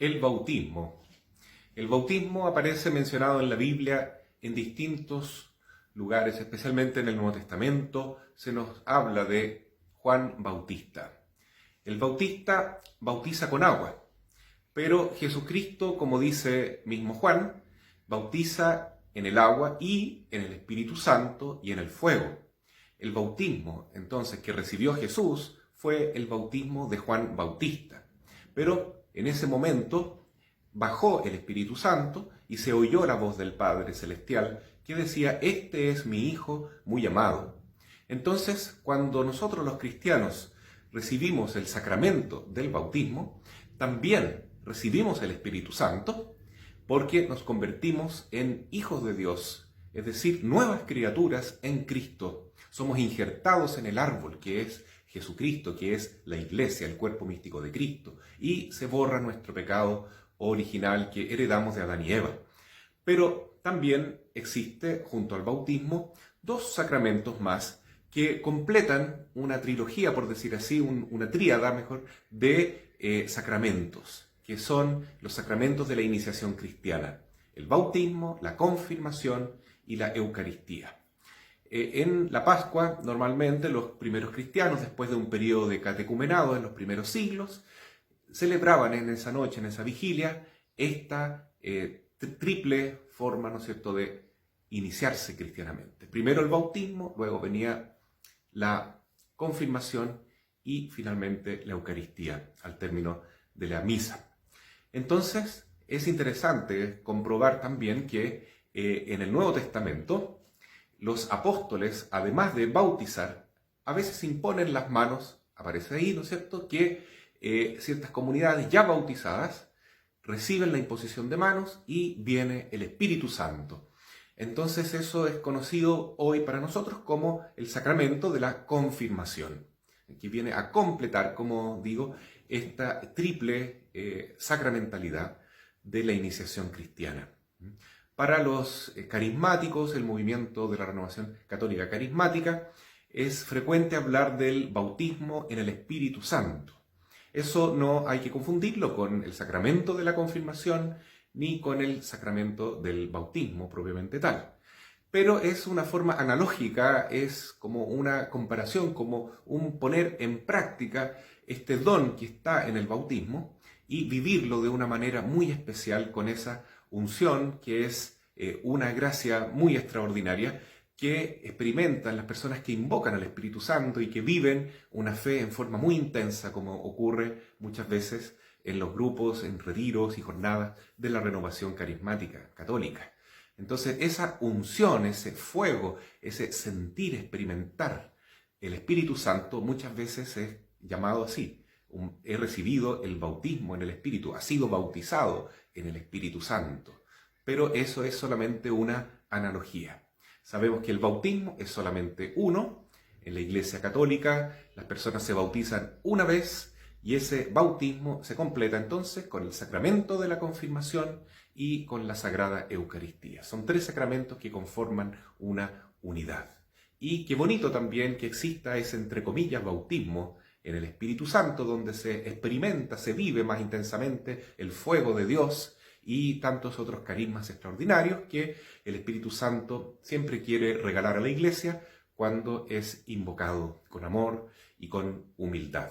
El bautismo. El bautismo aparece mencionado en la Biblia en distintos lugares, especialmente en el Nuevo Testamento. Se nos habla de Juan Bautista. El Bautista bautiza con agua, pero Jesucristo, como dice mismo Juan, bautiza en el agua y en el Espíritu Santo y en el fuego. El bautismo, entonces, que recibió Jesús fue el bautismo de Juan Bautista. Pero en ese momento bajó el Espíritu Santo y se oyó la voz del Padre Celestial que decía: "Este es mi Hijo muy amado". Entonces, cuando nosotros los cristianos recibimos el sacramento del bautismo, también recibimos el Espíritu Santo porque nos convertimos en hijos de Dios, es decir, nuevas criaturas en Cristo. Somos injertados en el árbol que es Jesucristo, que es la Iglesia, el cuerpo místico de Cristo, y se borra nuestro pecado original que heredamos de Adán y Eva. Pero también existe, junto al bautismo, dos sacramentos más que completan una trilogía, por decir así, una tríada mejor, de sacramentos, que son los sacramentos de la iniciación cristiana: el bautismo, la confirmación y la Eucaristía. En la Pascua, normalmente los primeros cristianos, después de un periodo de catecumenado en los primeros siglos, celebraban en esa noche, en esa vigilia, esta triple forma, ¿no es cierto?, de iniciarse cristianamente. Primero el bautismo, luego venía la confirmación y finalmente la Eucaristía al término de la misa. Entonces, es interesante comprobar también que en el Nuevo Testamento los apóstoles, además de bautizar, a veces imponen las manos. Aparece ahí, ¿no es cierto?, que ciertas comunidades ya bautizadas reciben la imposición de manos y viene el Espíritu Santo. Entonces eso es conocido hoy para nosotros como el sacramento de la confirmación, que viene a completar, como digo, esta triple sacramentalidad de la iniciación cristiana. Para los carismáticos, el movimiento de la renovación católica carismática, es frecuente hablar del bautismo en el Espíritu Santo. Eso no hay que confundirlo con el sacramento de la confirmación ni con el sacramento del bautismo propiamente tal. Pero es una forma analógica, es como una comparación, como un poner en práctica este don que está en el bautismo y vivirlo de una manera muy especial con esa unción que es una gracia muy extraordinaria que experimentan las personas que invocan al Espíritu Santo y que viven una fe en forma muy intensa, como ocurre muchas veces en los grupos, en retiros y jornadas de la renovación carismática católica. Entonces, esa unción, ese fuego, ese sentir, experimentar el Espíritu Santo, muchas veces es llamado así: he recibido el bautismo en el Espíritu, ha sido bautizado en el Espíritu Santo. Pero eso es solamente una analogía. Sabemos que el bautismo es solamente uno. En la Iglesia Católica las personas se bautizan una vez y ese bautismo se completa entonces con el sacramento de la confirmación y con la Sagrada Eucaristía. Son tres sacramentos que conforman una unidad. Y qué bonito también que exista ese, entre comillas, bautismo en el Espíritu Santo, donde se experimenta, se vive más intensamente el fuego de Dios y tantos otros carismas extraordinarios que el Espíritu Santo siempre quiere regalar a la Iglesia cuando es invocado con amor y con humildad.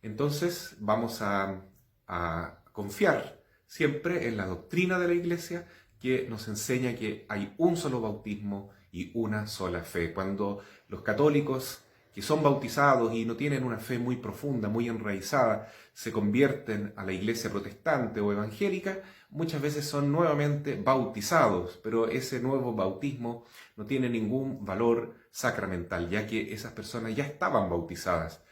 Entonces vamos a confiar siempre en la doctrina de la Iglesia, que nos enseña que hay un solo bautismo y una sola fe. Cuando los católicos que son bautizados y no tienen una fe muy profunda, muy enraizada, se convierten a la Iglesia protestante o evangélica, muchas veces son nuevamente bautizados, pero ese nuevo bautismo no tiene ningún valor sacramental, ya que esas personas ya estaban bautizadas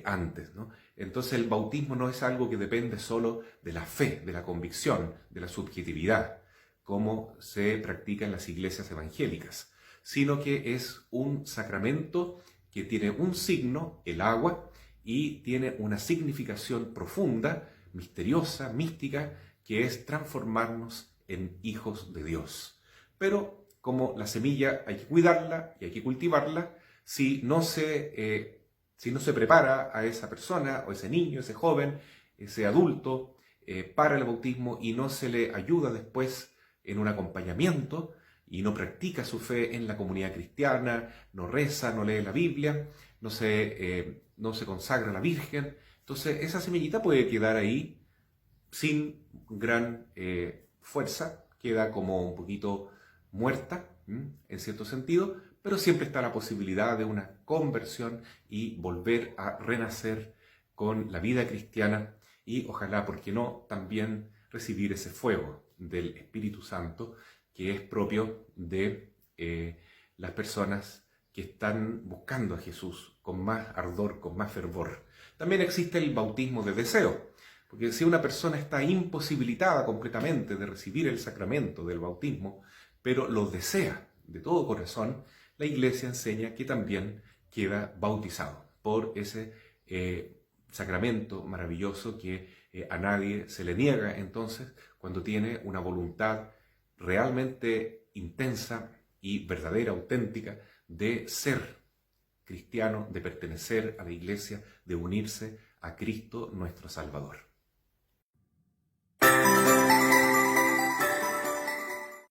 antes, ¿no? Entonces el bautismo no es algo que depende solo de la fe, de la convicción, de la subjetividad, como se practica en las iglesias evangélicas, sino que es un sacramento que tiene un signo, el agua, y tiene una significación profunda, misteriosa, mística, que es transformarnos en hijos de Dios. Pero como la semilla hay que cuidarla y hay que cultivarla, si no se prepara a esa persona, o ese niño, ese joven, ese adulto, para el bautismo y no se le ayuda después en un acompañamiento y no practica su fe en la comunidad cristiana, no reza, no lee la Biblia, no se consagra a la Virgen, entonces esa semillita puede quedar ahí sin gran fuerza, queda como un poquito muerta, en cierto sentido, pero siempre está la posibilidad de una conversión y volver a renacer con la vida cristiana y ojalá, ¿por qué no?, también recibir ese fuego del Espíritu Santo que es propio de las personas que están buscando a Jesús con más ardor, con más fervor. También existe el bautismo de deseo, porque si una persona está imposibilitada completamente de recibir el sacramento del bautismo, pero lo desea de todo corazón, la Iglesia enseña que también queda bautizado por ese sacramento maravilloso que a nadie se le niega entonces cuando tiene una voluntad realmente intensa y verdadera, auténtica, de ser cristiano, de pertenecer a la Iglesia, de unirse a Cristo nuestro Salvador.